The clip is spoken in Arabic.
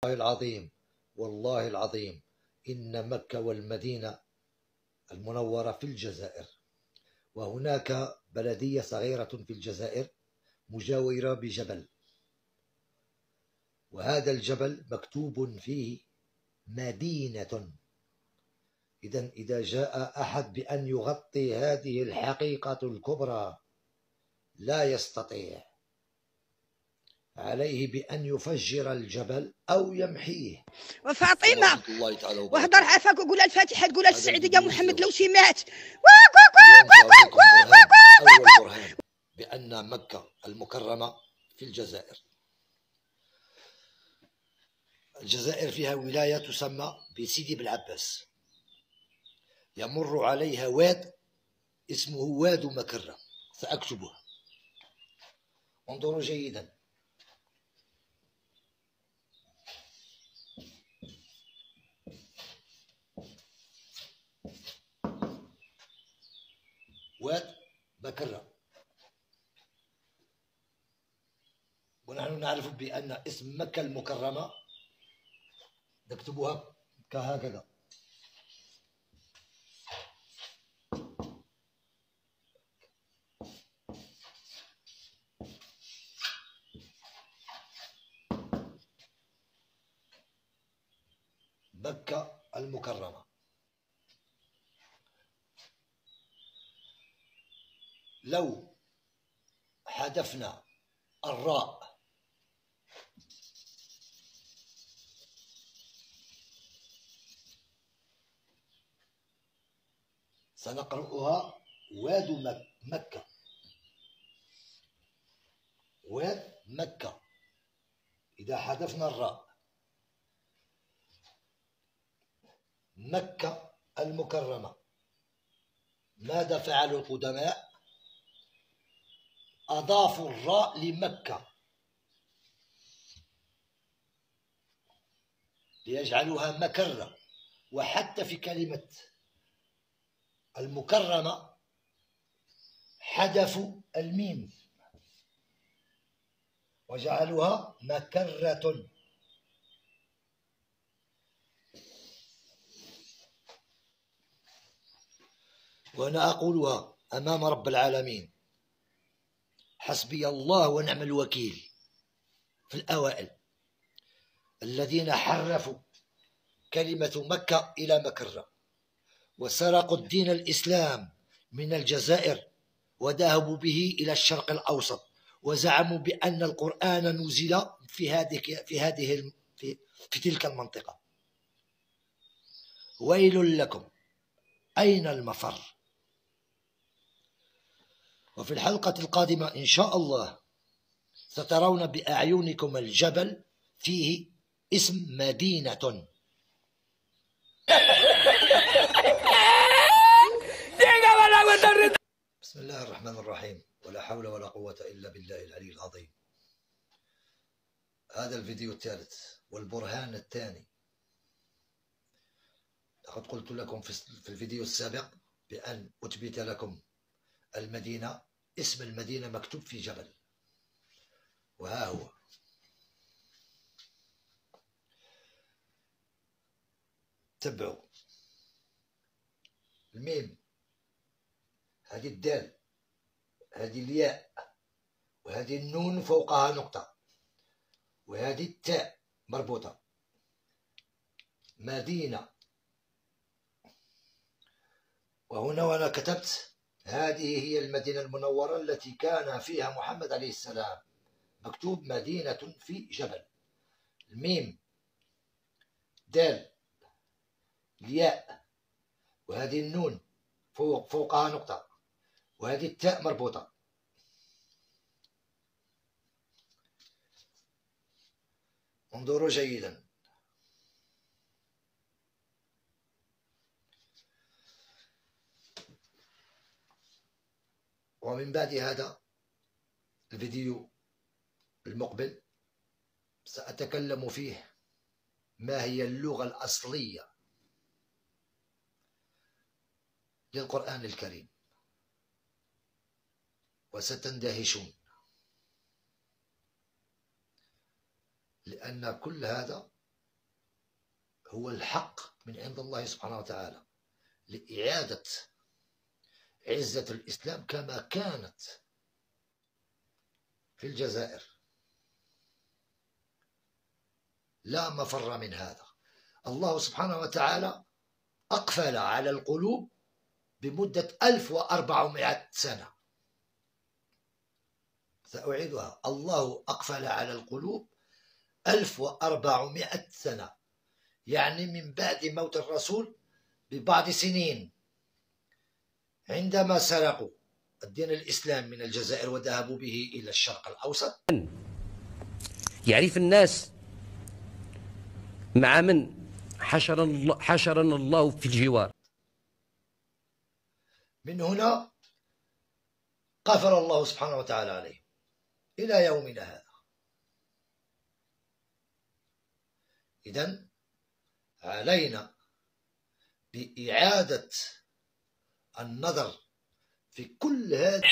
العظيم والله العظيم إن مكة والمدينة المنورة في الجزائر، وهناك بلدية صغيرة في الجزائر مجاورة بجبل، وهذا الجبل مكتوب فيه مدينة. إذا جاء أحد بأن يغطي هذه الحقيقة الكبرى لا يستطيع، عليه بأن يفجر الجبل أو يمحيه. وفاطمة وهضر عافاك وقول الفاتحة، تقول السعيدة يا محمد لو شي مات. أول برهان بأن مكة المكرمة في الجزائر. الجزائر فيها ولاية تسمى بسيدي بالعباس، يمر عليها واد اسمه واد مكرم، سأكتبه، انظروا جيدا. واد مكرم، ونحن نعرف بأن اسم مكة المكرمة نكتبها كهكذا. مكة المكرمة. لو حذفنا الراء سنقرأها واد مكة، واد مكة. إذا حذفنا الراء، مكة المكرمة. ماذا فعل القدماء؟ أضافوا الراء لمكة ليجعلوها مكرة، وحتى في كلمة المكرمة حذفوا الميم وجعلوها مكرة. وأنا أقولها أمام رب العالمين، حسبي الله ونعم الوكيل في الأوائل الذين حرفوا كلمة مكة إلى مكرة، وسرقوا الدين الإسلام من الجزائر وذهبوا به إلى الشرق الأوسط، وزعموا بأن القرآن نزل في تلك المنطقة. ويل لكم، أين المفر؟ وفي الحلقة القادمة إن شاء الله سترون بأعينكم الجبل فيه اسم مدينة. بسم الله الرحمن الرحيم، ولا حول ولا قوة إلا بالله العلي العظيم. هذا الفيديو الثالث والبرهان الثاني. لقد قلت لكم في الفيديو السابق بأن أثبت لكم المدينة، اسم المدينة مكتوب في جبل، وها هو. تبعوا الميم، هذه الدال، هذه الياء، وهذه النون فوقها نقطة، وهذه التاء مربوطة. مدينة. وهنا وأنا كتبت هذه هي المدينة المنورة التي كان فيها محمد عليه السلام، مكتوب مدينة في جبل. الميم، دال، الياء، وهذه النون فوقها نقطة، وهذه التاء مربوطة. انظروا جيدا. ومن بعد هذا الفيديو المقبل سأتكلم فيه ما هي اللغة الأصلية للقرآن الكريم، وستندهشون، لأن كل هذا هو الحق من عند الله سبحانه وتعالى لإعادة عزة الإسلام كما كانت في الجزائر. لا مفر من هذا. الله سبحانه وتعالى أقفل على القلوب بمدة 1400 سنة. سأعيدها: الله أقفل على القلوب 1400 سنة، يعني من بعد موت الرسول ببعض سنين، عندما سرقوا الدين الإسلام من الجزائر وذهبوا به إلى الشرق الأوسط. يعرف الناس مع من حشرنا الله في الجوار. من هنا قفل الله سبحانه وتعالى عليه إلى يومنا هذا. إذن علينا بإعادة النظر في كل هذا